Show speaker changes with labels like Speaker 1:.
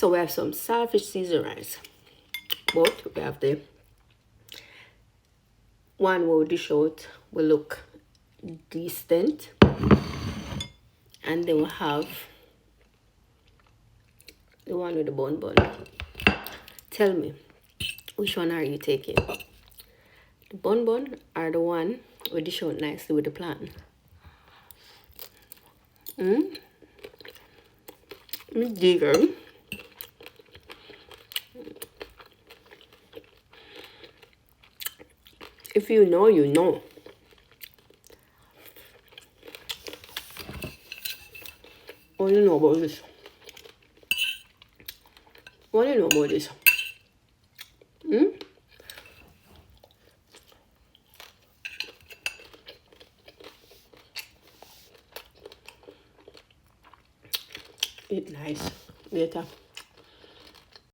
Speaker 1: So we have some saltfish seasoned rice. But we have the one we'll dish out will look decent. And then we'll have the one with the bun. Tell me, which one are you taking? The bun or the one with dish out nicely with the plant? Digger. If you know, you know. What do you know about this? What do you know about this? It's nice. Later.